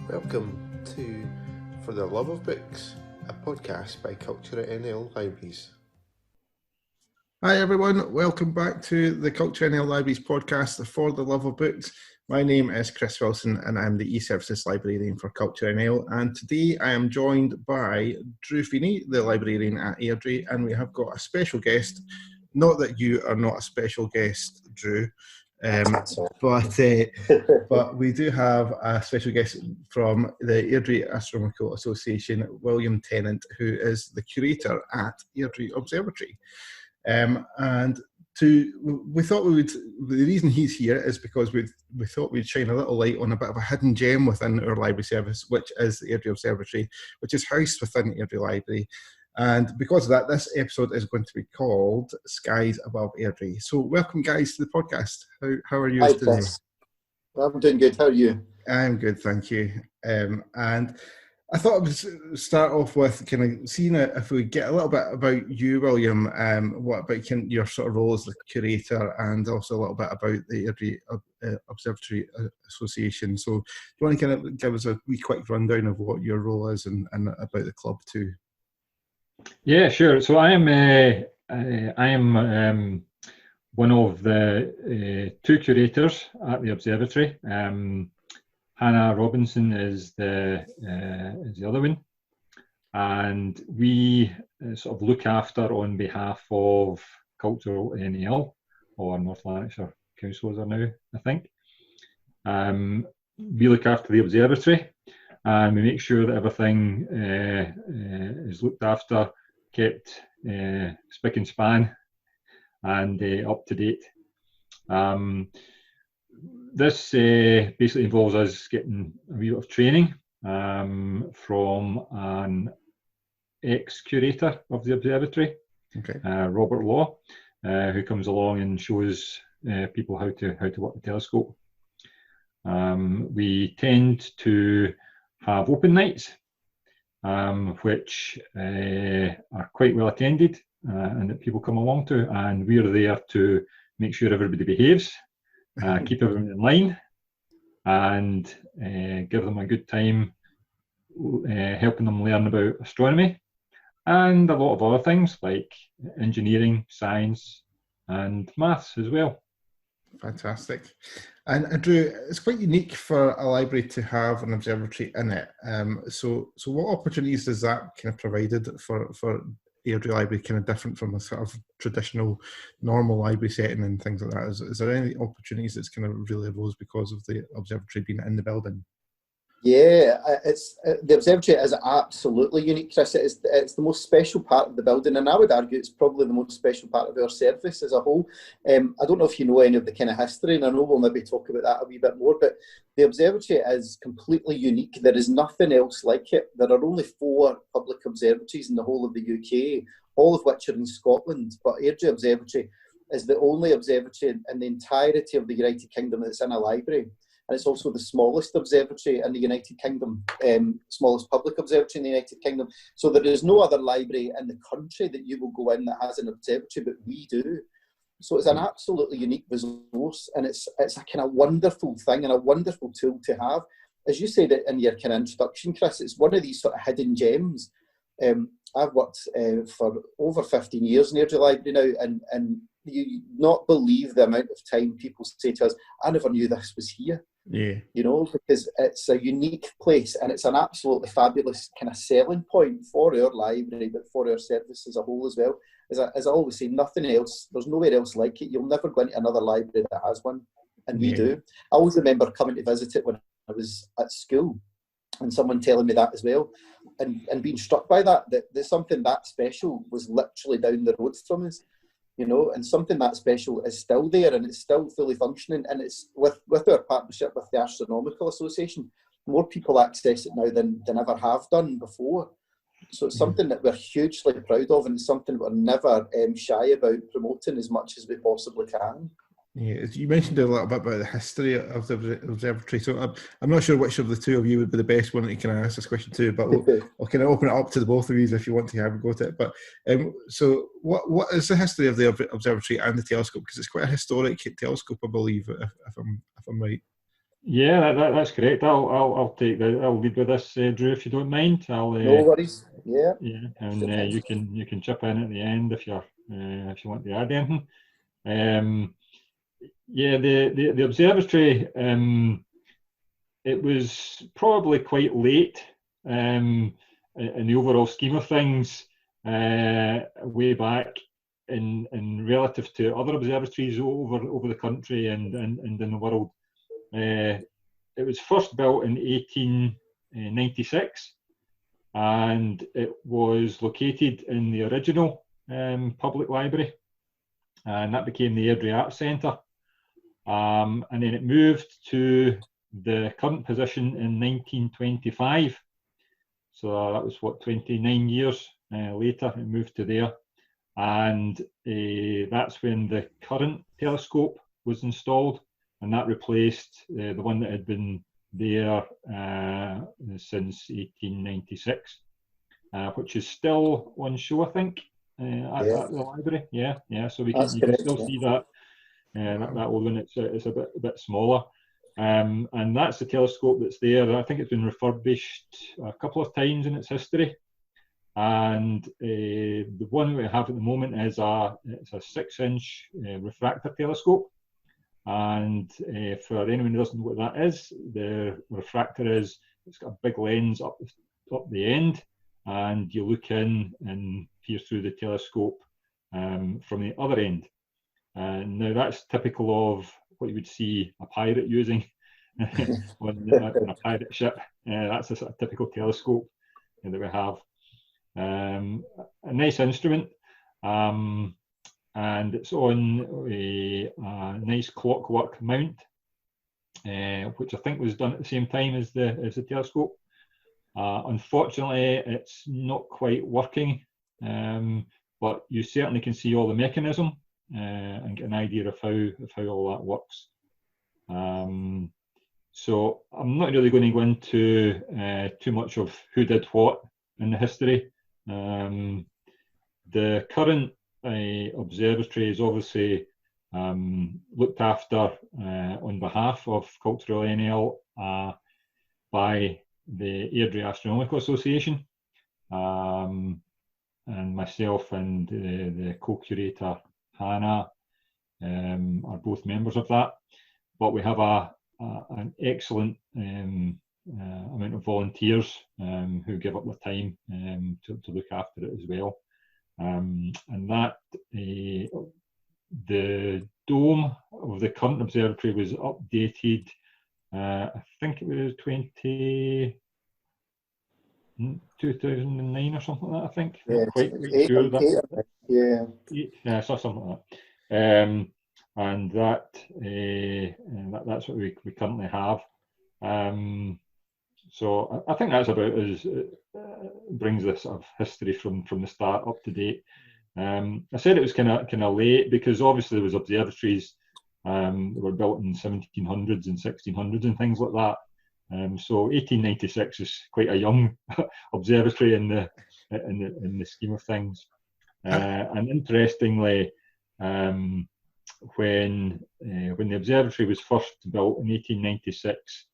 Welcome to For the Love of Books, a podcast by CultureNL Libraries. Hi everyone, welcome back to the CultureNL Libraries podcast, For the Love of Books. My name is Chris Wilson and I'm the E-Services Librarian for CultureNL, and today I am joined by Drew Feeney, the librarian at Airdrie, and we have got a special guest. Not that you are not a special guest, Drew, but we do have a special guest from the Airdrie Astronomical Association, William Tennant, who is the curator at Airdrie Observatory. We thought the reason he's here is because we thought we'd shine a little light on a bit of a hidden gem within our library service, which is the Airdrie Observatory, which is housed within Airdrie Library. And because of that, this episode is going to be called Skies Above Airdrie. So welcome, guys, to the podcast. How are you today? Chris. I'm doing good. How are you? I'm good, thank you. And I thought I would start off with kind of seeing if we get a little bit about you, William, what about your sort of role as the curator, and also a little bit about the Airdrie Observatory Association. So do you want to kind of give us a wee quick rundown of what your role is and about the club too? Yeah, sure. So I am one of the two curators at the observatory. Hannah Robinson is the other one, and we sort of look after on behalf of CultureNL, or North Lanarkshire Council as are now, I think. We look after the observatory, and we make sure that everything is looked after, kept spick and span, and up to date. This basically involves us getting a wee bit of training from an ex-curator of the observatory, okay. Robert Law, who comes along and shows people how to work the telescope. We tend to have open nights, which are quite well attended and that people come along to, and we're there to make sure everybody behaves, keep everyone in line, and give them a good time, helping them learn about astronomy and a lot of other things like engineering, science, and maths as well. Fantastic. And Drew, it's quite unique for a library to have an observatory in it. So what opportunities does that kind of provided for Airdrie Library, kind of different from a sort of traditional normal library setting and things like that? Is there any opportunities that's kind of really arose because of the observatory being in the building? Yeah, it's the observatory is absolutely unique, Chris. It's the most special part of the building, and I would argue it's probably the most special part of our service as a whole. I don't know if you know any of the kind of history, and I know we'll maybe talk about that a wee bit more, but the observatory is completely unique. There is nothing else like it. There are only 4 public observatories in the whole of the UK, all of which are in Scotland, but Airdrie Observatory is the only observatory in the entirety of the United Kingdom that's in a library. And it's also the smallest observatory in the United Kingdom, smallest public observatory in the United Kingdom. So there is no other library in the country that you will go in that has an observatory, but we do. So it's an absolutely unique resource, and it's a kind of wonderful thing and a wonderful tool to have. As you said in your kind of introduction, Chris, it's one of these sort of hidden gems. I've worked for over 15 years in Airdrie Library now, and you not believe the amount of time people say to us, I never knew this was here. Yeah, you know, because it's a unique place and it's an absolutely fabulous kind of selling point for our library, but for our service as a whole as well. As I always say, nothing else, there's nowhere else like it. You'll never go into another library that has one, and we do. I always remember coming to visit it when I was at school, and someone telling me that as well, and being struck by that something that special was literally down the road from us. You know, and something that special is still there, and it's still fully functioning, and it's with our partnership with the Astronomical Association, more people access it now than ever have done before. So it's something that we're hugely proud of, and it's something we're never shy about promoting as much as we possibly can. Yeah, you mentioned a little bit about the history of the observatory, so I'm not sure which of the two of you would be the best one that you can ask this question to, but I'll kind of open it up to the both of you if you want to have a go at it. But so what is the history of the observatory and the telescope? Because it's quite a historic telescope, I believe, if I'm right. Yeah, that's correct. I'll take that. I'll lead with this, Drew, if you don't mind. No worries. Yeah. Yeah, and you can chip in at the end if you want to add anything. Yeah, the observatory. It was probably quite late in the overall scheme of things, way back in relative to other observatories over the country and in the world. It was first built in 1896, and it was located in the original public library, and that became the Airdrie Arts Centre. And then it moved to the current position in 1925. So that was 29 years later, it moved to there. And that's when the current telescope was installed, and that replaced the one that had been there since 1896, which is still on show, I think, at the library. Yeah. So you can still see that. That old one. It's a bit smaller, and that's the telescope that's there. I think it's been refurbished a couple of times in its history, and the one we have at the moment is it's a 6-inch refractor telescope. And for anyone who doesn't know what that is, the refractor it's got a big lens up the end, and you look in and peer through the telescope from the other end. Now that's typical of what you would see a pirate using on a pirate ship. That's a sort of typical telescope that we have. A nice instrument, and it's on a nice clockwork mount, which I think was done at the same time as the telescope. Unfortunately, it's not quite working, but you certainly can see all the mechanism and get an idea of how all that works. So I'm not really going to go into too much of who did what in the history. The current observatory is obviously looked after on behalf of CultureNL by the Airdrie Astronomical Association, and myself and the co-curator Hannah are both members of that. But we have an excellent amount of volunteers who give up their time to look after it as well. And that the dome of the current observatory was updated, I think it was 2009 or something like that, I think. Yeah, quite sure that. Yeah, so something like that. And that's what we currently have. So I think that's about as brings this sort of history from the start up to date. I said it was kind of late because obviously there was observatories that were built in 1700s and 1600s and things like that. So 1896 is quite a young observatory in the scheme of things. And interestingly, when the observatory was first built in 1896,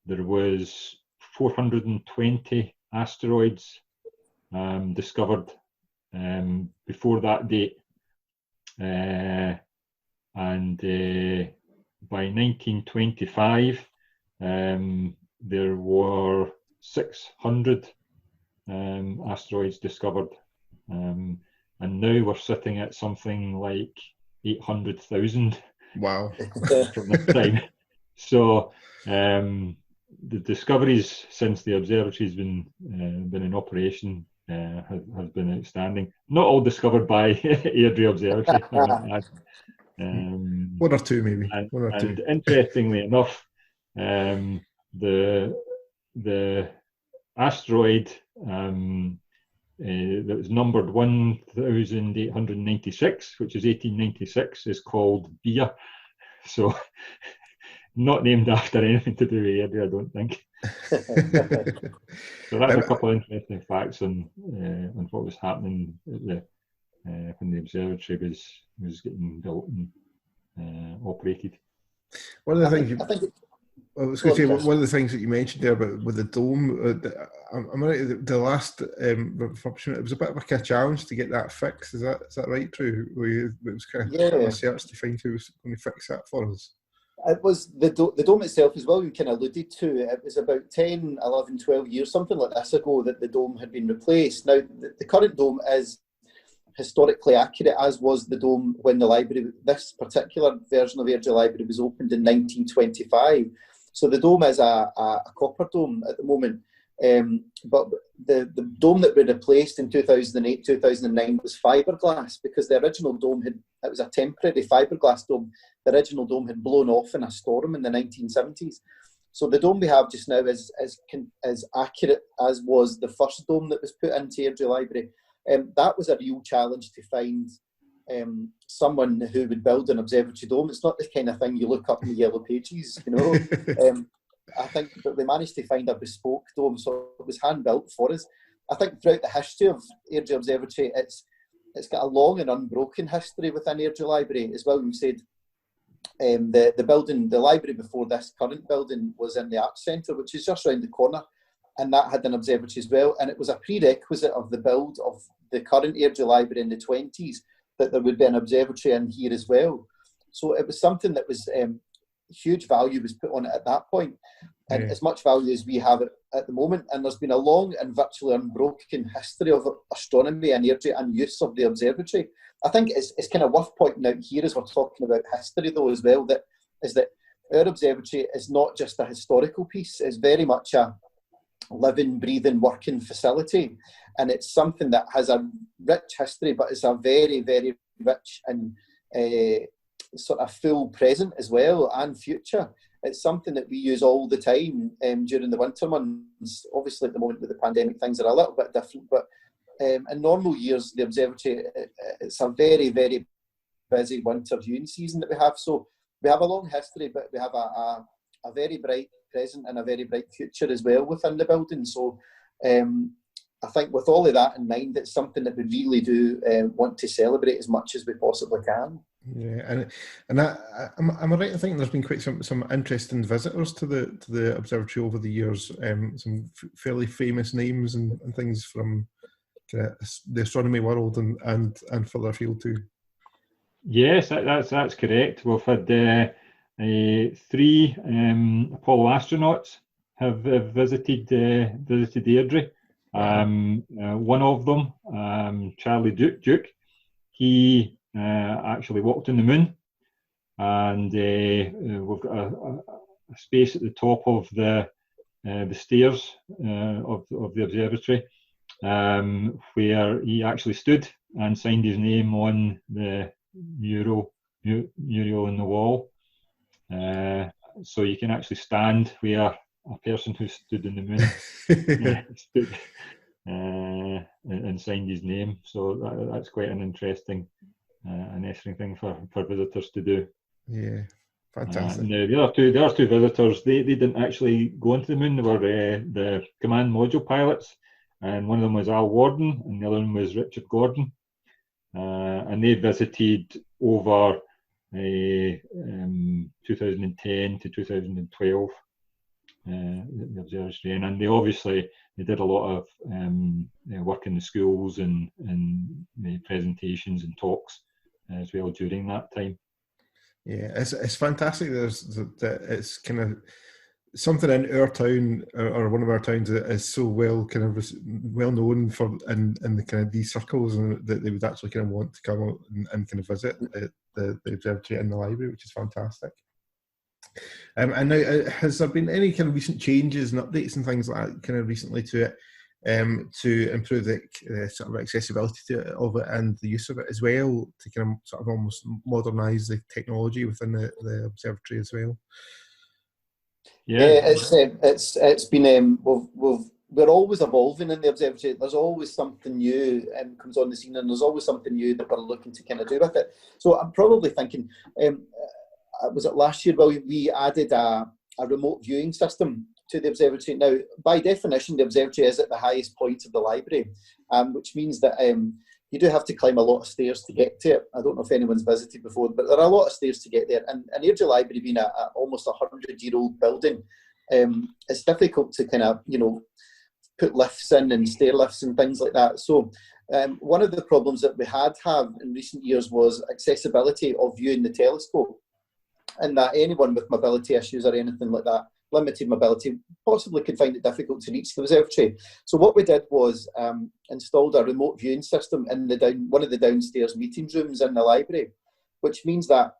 there was 420 asteroids discovered before that date, and by 1925 there were 600 asteroids discovered, and now we're sitting at something like 800,000. Wow. From that time. So the discoveries since the observatory has been in operation has been outstanding. Not all discovered by Airdrie Observatory. One or two, maybe. And interestingly enough, the asteroid that was numbered 1896, which is 1896, is called Beer. So not named after anything to do with Airdrie, I don't think. So that's a couple of interesting facts on what was happening at when the observatory was getting built and operated. One of the things one of the things that you mentioned there about with the dome, I'm right, the last refurbishment, it was a bit of a challenge to get that fixed. Is that right, Drew? It was kind of a search to find who was going to fix that for us. It was the dome itself, as well, you kind of alluded to. It was about 10, 11, 12 years, something like this ago, that the dome had been replaced. Now, the current dome is historically accurate, as was the dome when the library, this particular version of Airdrie Library, was opened in 1925. So the dome is a copper dome at the moment. But the dome that we replaced in 2008, 2009 was fiberglass, because the original dome it was a temporary fiberglass dome. The original dome had blown off in a storm in the 1970s. So the dome we have just now is accurate as was the first dome that was put into Airdrie Library. That was a real challenge to find someone who would build an observatory dome. It's not the kind of thing you look up in the yellow pages, you know. I think that we managed to find a bespoke dome, so it was hand built for us. I think throughout the history of Airdrie Observatory, it's got a long and unbroken history within Airdrie Library. As well, we said the building, the library before this current building, was in the Arts Centre, which is just around the corner, and that had an observatory as well. And it was a prerequisite of the build of the current Airdrie Library in the 20s that there would be an observatory in here as well. So it was something that was huge value was put on it at that point, and as much value as we have it at the moment. And there's been a long and virtually unbroken history of astronomy in Airdrie and use of the observatory. I think it's kind of worth pointing out here, as we're talking about history though as well, that our observatory is not just a historical piece, it's very much a living, breathing, working facility, and it's something that has a rich history, but it's a very, very rich and sort of full present as well, and future. It's something that we use all the time during the winter months. Obviously at the moment with the pandemic things are a little bit different, but in normal years the observatory, it's a very, very busy winter viewing season that we have. So we have a long history, but we have a very bright present and a very bright future as well within the building. So I think with all of that in mind, it's something that we really do want to celebrate as much as we possibly can. Yeah, and am I right in thinking there's been quite some interesting visitors to the observatory over the years? Some fairly famous names and things from the astronomy world and further afield too. Yes, that's correct. We've had 3 Apollo astronauts have visited Airdrie. One of them, Charlie Duke, he actually walked on the moon, and we've got a space at the top of the stairs of the observatory, where he actually stood and signed his name on the mural on the wall. So you can actually stand where a person who stood on the moon stood and signed his name. So that's quite an interesting thing for visitors to do. Yeah, fantastic. The other two visitors, they didn't actually go into the moon. They were the command module pilots, and one of them was Al Warden, and the other one was Richard Gordon, and they visited over 2010 to 2012 the observatory, and they did a lot of work in the schools and presentations and talks as well during that time. Yeah, it's fantastic. It's kind of something in our town or one of our towns that is so well known for in the kind of these circles, and that they would actually kind of want to come out and kind of visit the observatory and the library, which is fantastic. And now, has there been any kind of recent changes and updates and things like that kind of recently to it, to improve the sort of accessibility of it and the use of it as well, to kind of sort of almost modernise the technology within the observatory as well? Yeah, it's been we're always evolving in the observatory. There's always something new comes on the scene, and there's always something new that we're looking to kind of do with it. So I'm probably thinking, was it last year? Well, we added a remote viewing system to the observatory. Now, by definition, the observatory is at the highest point of the library, which means that you do have to climb a lot of stairs to get to it. I don't know if anyone's visited before, but there are a lot of stairs to get there. And Airdrie Library being a almost 100-year-old building, it's difficult to kind of, put lifts in and stair lifts and things like that. So one of the problems that we had in recent years was accessibility of viewing the telescope, and that anyone with mobility issues or anything like that, limited mobility, possibly could find it difficult to reach the observatory. So what we did was installed a remote viewing system in one of the downstairs meeting rooms in the library, which means that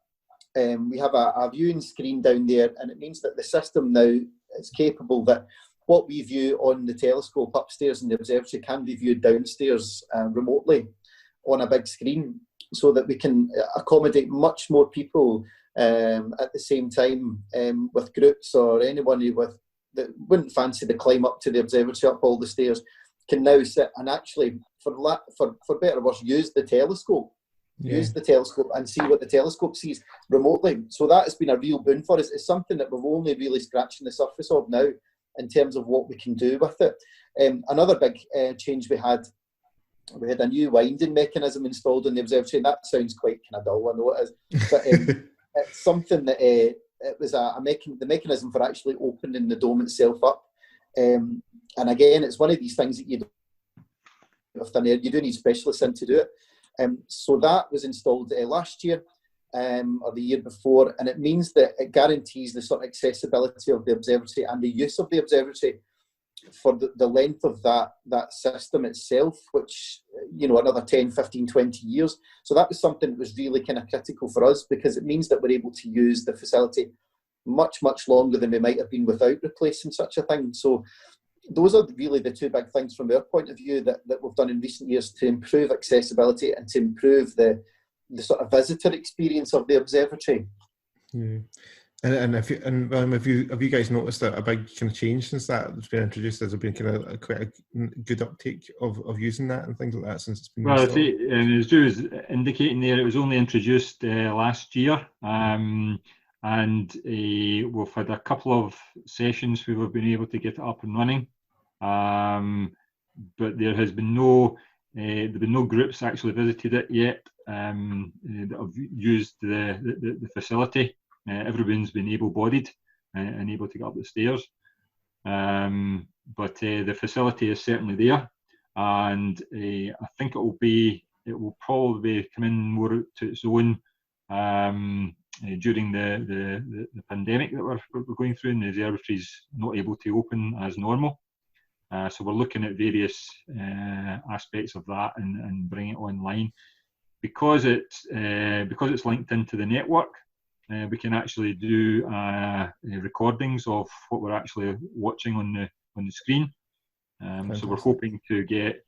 we have a viewing screen down there, and it means that the system now is capable that what we view on the telescope upstairs in the observatory can be viewed downstairs remotely on a big screen, so that we can accommodate much more people at the same time, with groups, or anyone that wouldn't fancy the climb up to the observatory up all the stairs can now sit and actually, for better or worse, use the telescope. Yeah. Use the telescope and see what the telescope sees remotely. So that has been a real boon for us. It's something that we've only really scratching the surface of now in terms of what we can do with it. Another big change we had a new winding mechanism installed in the observatory, and that sounds quite kind of dull, I know it is, but it's something that it was the mechanism for actually opening the dome itself up. And again, it's one of these things that you do need specialists in to do it. So that was installed last year or the year before, and it means that it guarantees the sort of accessibility of the observatory and the use of the observatory for the length of that system itself, which, another 10, 15, 20 years. So that was something that was really kind of critical for us, because it means that we're able to use the facility much, much longer than we might have been without replacing such a thing. So those are really the two big things from our point of view that we've done in recent years to improve accessibility and to improve the sort of visitor experience of the observatory. Yeah. And have you guys noticed that a big kind of change since that has been introduced? Has there been kind of quite a good uptake of using that and things like that since it's been installed? Well, I think, as Drew was indicating there, it was only introduced last year, and we've had a couple of sessions where we've been able to get it up and running, but there has been no groups actually visited it yet that have used the facility. Everyone's been able-bodied and able to get up the stairs, but the facility is certainly there, and I think it will probably come in more to its own during the pandemic that we're going through, and the observatory's not able to open as normal. So we're looking at various aspects of that and bring it online, because it's linked into the network. We can actually do recordings of what we're actually watching on the screen. So we're hoping to get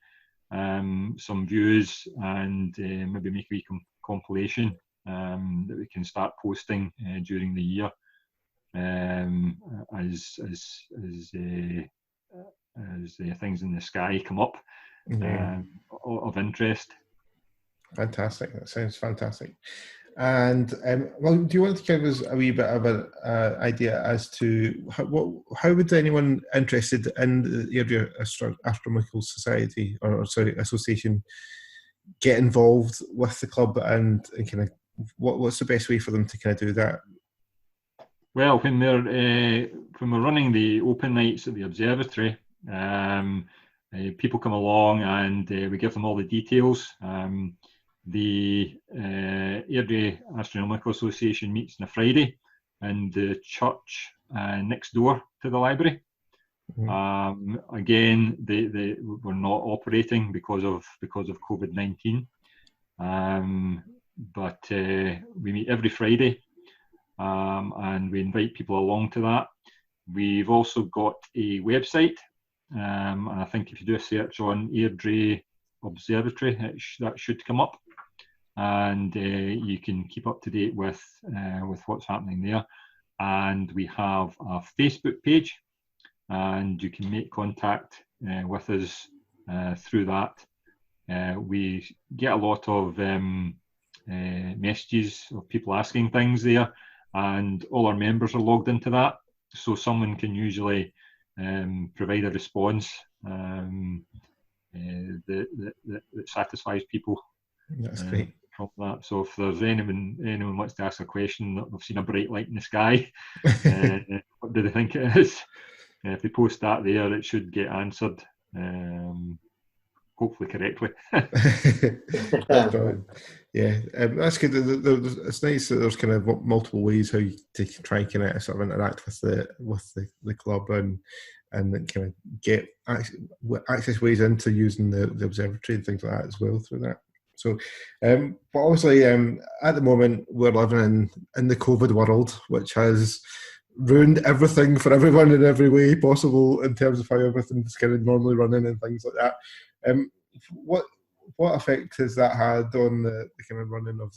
some views and maybe make a wee compilation that we can start posting during the year as things in the sky come up of interest. Fantastic. That sounds fantastic. And well, do you want to give us a wee bit of an idea as to how would anyone interested in the Airdrie Astronomical Society Association get involved with the club, and kind of what's the best way for them to kind of do that? Well, when we're running the open nights at the observatory, people come along and we give them all the details. The Airdrie Astronomical Association meets on a Friday in the church next door to the library. Again, they were not operating because of COVID-19, but we meet every Friday, and we invite people along to that. We've also got a website, and I think if you do a search on Airdrie Observatory, that should come up, and you can keep up to date with what's happening there. And we have a Facebook page, and you can make contact with us through that. We get a lot of messages of people asking things there, and all our members are logged into that, so someone can usually provide a response that satisfies people. That's great. From that. So if there's anyone wants to ask a question, that they've seen a bright light in the sky, what do they think it is? If they post that there, it should get answered, hopefully correctly. That's brilliant. Yeah, that's good. It's nice that there's kind of multiple ways how you try and kind of sort of interact with the club and kind of get access ways into using the observatory and things like that as well through that. So, but obviously, at the moment, we're living in the COVID world, which has ruined everything for everyone in every way possible in terms of how everything's kind of normally running and things like that. What effect has that had on the kind of running of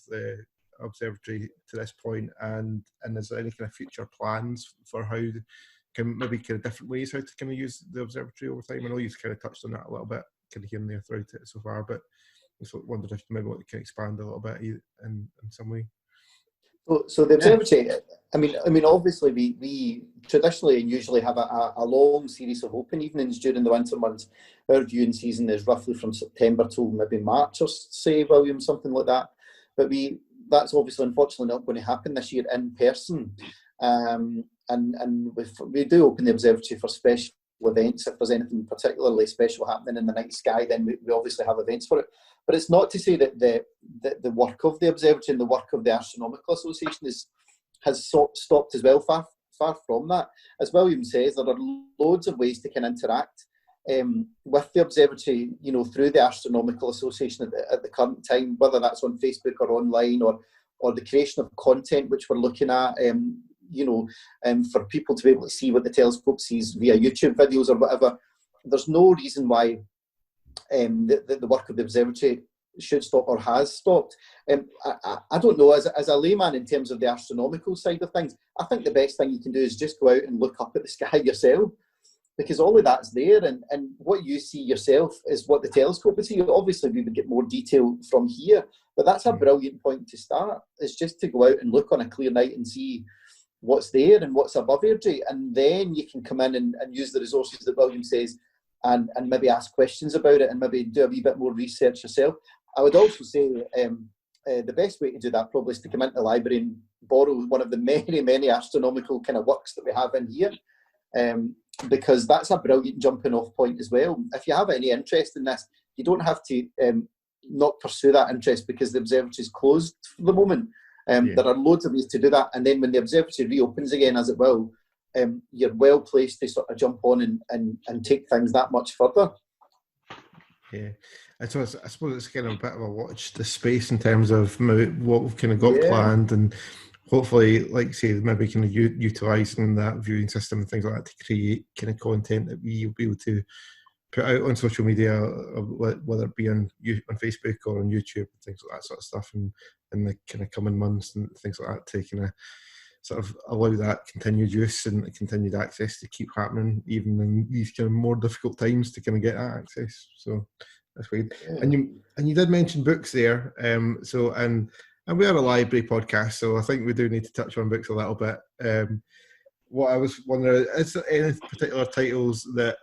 the observatory to this point, and is there any kind of future plans for how maybe kind of different ways how to kind of use the observatory over time? I know you've kind of touched on that a little bit, kind of here and there throughout it so far, but I just wondered if you maybe want to expand a little bit in some way. So the observatory, I mean, obviously we traditionally and usually have a long series of open evenings during the winter months. Our viewing season is roughly from September till maybe March, or say, William, something like that. But that's obviously unfortunately not going to happen this year in person. And we do open the observatory for special events. If there's anything particularly special happening in the night sky, then we obviously have events for it. But it's not to say that the work of the observatory and the work of the Astronomical Association has stopped as well. Far from that. As William says, there are loads of ways to can interact with the observatory, through the Astronomical Association at the current time, whether that's on Facebook or online, or the creation of content which we're looking at, for people to be able to see what the telescope sees via YouTube videos or whatever. There's no reason why the work of the observatory should stop or has stopped. I don't know, as a layman in terms of the astronomical side of things, I think the best thing you can do is just go out and look up at the sky yourself, because all of that's there, and what you see yourself is what the telescope would see. Obviously we would get more detail from here, but that's a brilliant point to start. It's just to go out and look on a clear night and see what's there and what's above Airdrie, and then you can come in and use the resources that William says, and maybe ask questions about it and maybe do a wee bit more research yourself. I would also say the best way to do that probably is to come into the library and borrow one of the many, many astronomical kind of works that we have in here, because that's a brilliant jumping off point as well. If you have any interest in this, you don't have to not pursue that interest because the observatory is closed for the moment. There are loads of ways to do that, and then when the observatory reopens again, as it will, you're well placed to sort of jump on and take things that much further. Yeah, I suppose it's kind of a bit of a watch the space in terms of what we've kind of got planned, and hopefully, like you say, maybe kind of utilising that viewing system and things like that to create kind of content that we'll be able to put out on social media, whether it be on Facebook or on YouTube and things like that sort of stuff, and in the kind of coming months and things like that, to kind of sort of allow that continued use and continued access to keep happening even in these kind of more difficult times to kind of get that access. So that's great. Yeah. And you did mention books there. So and we are a library podcast, so I think we do need to touch on books a little bit. What I was wondering, is there any particular titles that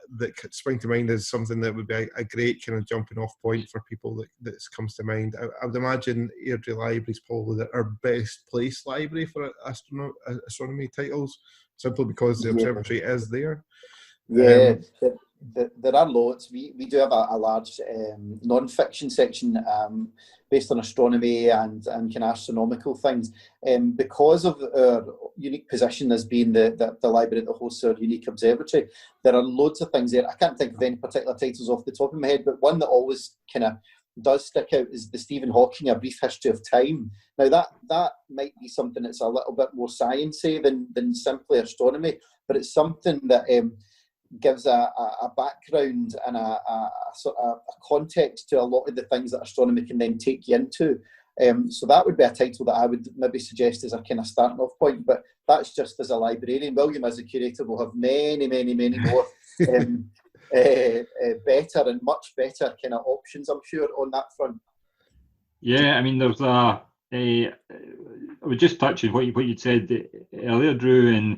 spring to mind as something that would be a great kind of jumping off point for people that comes to mind? I would imagine Airdrie Library is probably our best placed library for astronomy titles, simply because the observatory is there. Yeah, there are loads. We do have a large non-fiction section based on astronomy and kind of astronomical things. Because of our unique position as being the library that hosts our unique observatory, there are loads of things there. I can't think of any particular titles off the top of my head, but one that always kind of does stick out is the Stephen Hawking A Brief History of Time. Now that might be something that's a little bit more science-y than simply astronomy, but it's something that gives a background and a sort of a context to a lot of the things that astronomy can then take you into. So that would be a title that I would maybe suggest as a kind of starting off point, but that's just as a librarian. William, as a curator, will have many, many, many more better and much better kind of options, I'm sure, on that front. Yeah, I mean, there's I would just touch on what you'd said earlier, Drew, and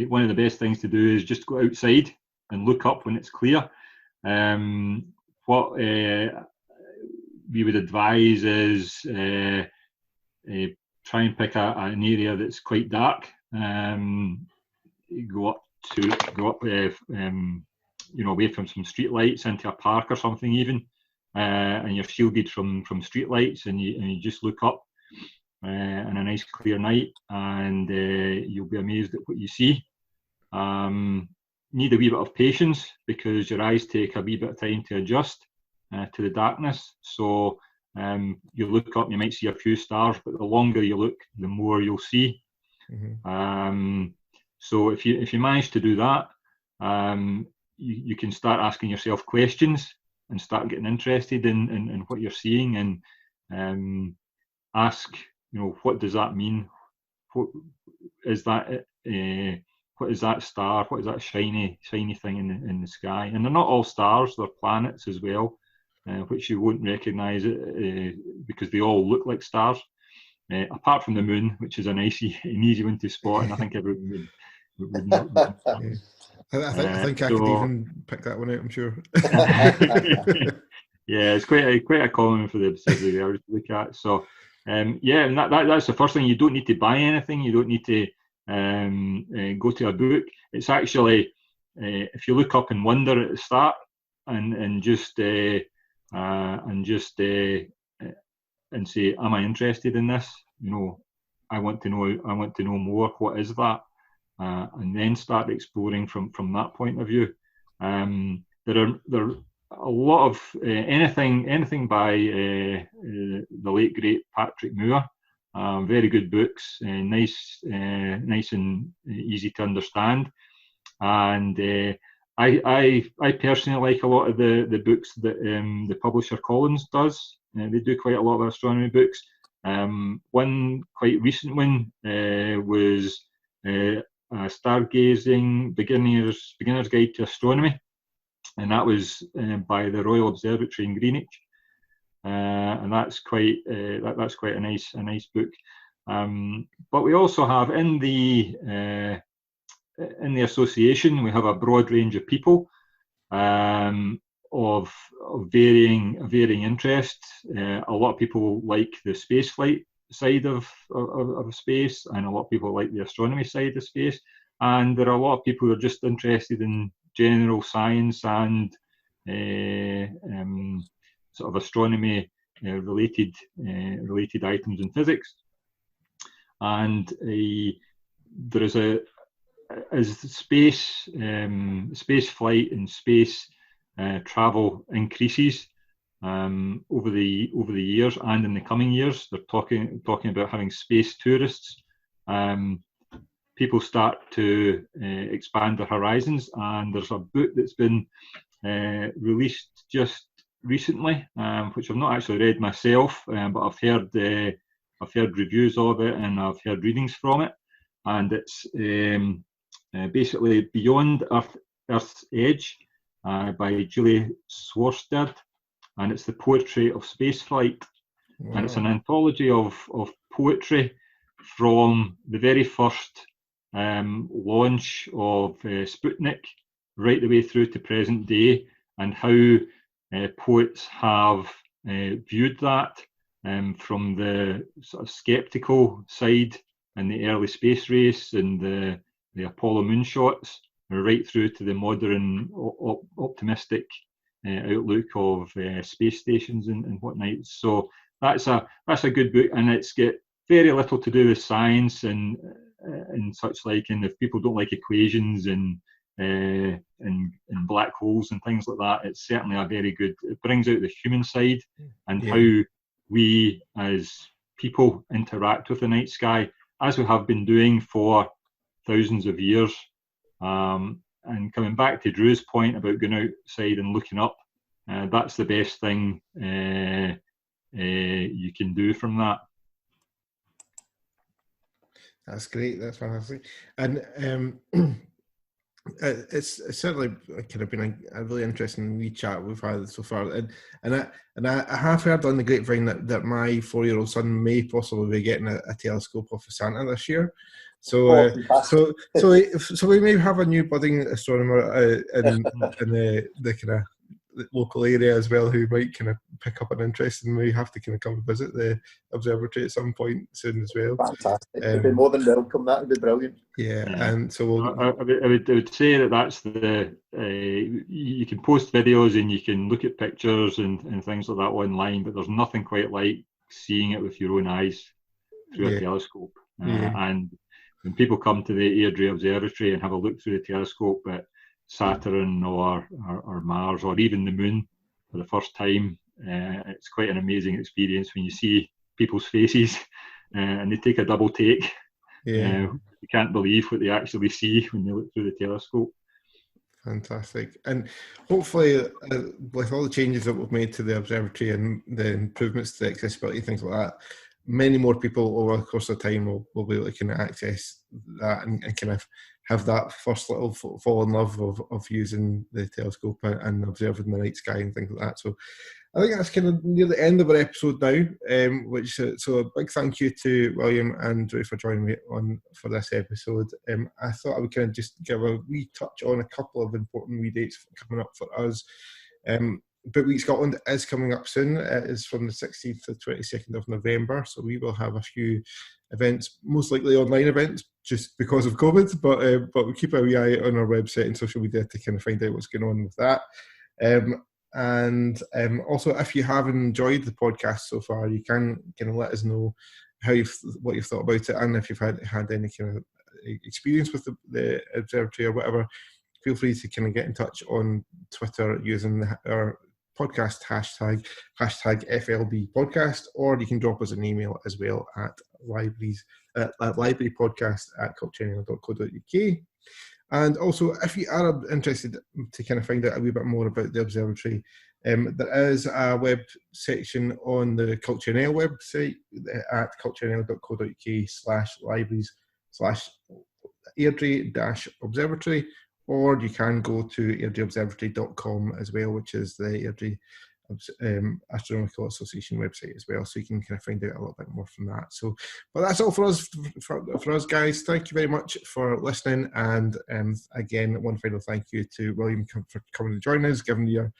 one of the best things to do is just go outside and look up when it's clear. What we would advise is try and pick an area that's quite dark. Go up, away from some street lights into a park or something even, and you're shielded from street lights, and you just look up on a nice clear night, and you'll be amazed at what you see. Need a wee bit of patience because your eyes take a wee bit of time to adjust to the darkness. So you look up, you might see a few stars, but the longer you look, the more you'll see. Mm-hmm. So if you manage to do that, you can start asking yourself questions and start getting interested in what you're seeing, and ask, what does that mean? What is that? What is that star? What is that shiny thing in the sky? And they're not all stars; they're planets as well, which you won't recognise because they all look like stars, apart from the moon, which is an easy one to spot, and I think everyone would know. I think I could even pick that one out, I'm sure. Yeah, it's quite a common one for the observatory to look at. So, and that's the first thing. You don't need to buy anything. You don't need to go to a book. It's actually, if you look up and wonder at the start, and say, am I interested in this? I want to know more. What is that? And then start exploring from that point of view. There are a lot of anything by the late great Patrick Moore. Very good books, nice and easy to understand. And I personally like a lot of the books that the publisher Collins does. They do quite a lot of astronomy books. One quite recent one was Stargazing Beginner's Guide to Astronomy, and that was by the Royal Observatory in Greenwich, and that's quite a nice book. But we also have in the association, we have a broad range of people of varying interests. A lot of people like the spaceflight side of space, and a lot of people like the astronomy side of space, and there are a lot of people who are just interested in general science and sort of astronomy related items in physics. And there is as space flight and space travel increases over the years and in the coming years. They're talking about having space tourists. People start to expand their horizons, and there's a book that's been released just recently, which I've not actually read myself, but I've heard reviews of it, and I've heard readings from it, and it's basically Beyond Earth's Edge by Julie Swarstad, and it's the poetry of spaceflight. Wow. And it's an anthology of poetry from the very first launch of Sputnik right the way through to present day, and how poets have viewed that from the sort of skeptical side in the early space race and the Apollo moonshots, right through to the modern optimistic outlook of space stations and whatnot. So that's a good book, and it's got very little to do with science and such like. And if people don't like equations and black holes and things like that, it's certainly a very good. It brings out the human side and how we as people interact with the night sky, as we have been doing for thousands of years. And coming back to Drew's point about going outside and looking up, that's the best thing you can do from that. That's great. That's fantastic. And it's certainly kind of been a really interesting wee chat we've had so far. And I have heard on the grapevine that my 4-year-old son may possibly be getting a telescope off of Santa this year. So so we may have a new budding astronomer in the kind of the local area as well who might kind of pick up an interest and may have to kind of come and visit the observatory at some point soon as well. Fantastic. They'd be more than welcome. That would be brilliant. Yeah, and so I would say that's you can post videos and you can look at pictures and things like that online, but there's nothing quite like seeing it with your own eyes through a telescope. And when people come to the Airdrie Observatory and have a look through the telescope at Saturn or Mars or even the Moon for the first time, it's quite an amazing experience when you see people's faces and they take a double take. You can't believe what they actually see when they look through the telescope. Fantastic. And hopefully, with all the changes that we've made to the observatory and the improvements to accessibility, things like that, many more people over the course of time will be able to kind of access that and kind of have that first little fall in love of using the telescope and observing the night sky and things like that. So I think that's kind of near the end of our episode now, so a big thank you to William and Drew for joining me on for this episode. I thought I would kind of just give a wee touch on a couple of important wee dates coming up for us. Book Week Scotland is coming up soon. It is from the 16th to 22nd of November, so we will have a few events, most likely online events, just because of COVID, but we keep a wee eye on our website and social media to kind of find out what's going on with that. And also, if you have enjoyed the podcast so far, you can kind of let us know what you've thought about it, and if you've had any kind of experience with the observatory or whatever, feel free to kind of get in touch on Twitter using our podcast hashtag FLB podcast, or you can drop us an email as well at librarypodcast@culturenl.co.uk. And also, if you are interested to kind of find out a wee bit more about the observatory, there is a web section on the CultureNL website at culturenl.co.uk/libraries/Airdrie-Observatory, or you can go to airdrieobservatory.com as well, which is the Airdrie Astronomical Association website as well, so you can kind of find out a little bit more from that. So, but that's all for us, guys. Thank you very much for listening, and again, one final thank you to William for coming and joining us, giving your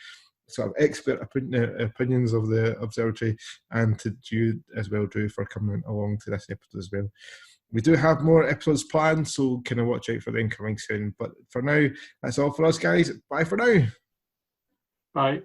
sort of expert opinions of the observatory, and to you as well, Drew, for coming along to this episode as well. We do have more episodes planned, so kind of watch out for them coming soon. But for now, that's all for us, guys. Bye for now. Bye.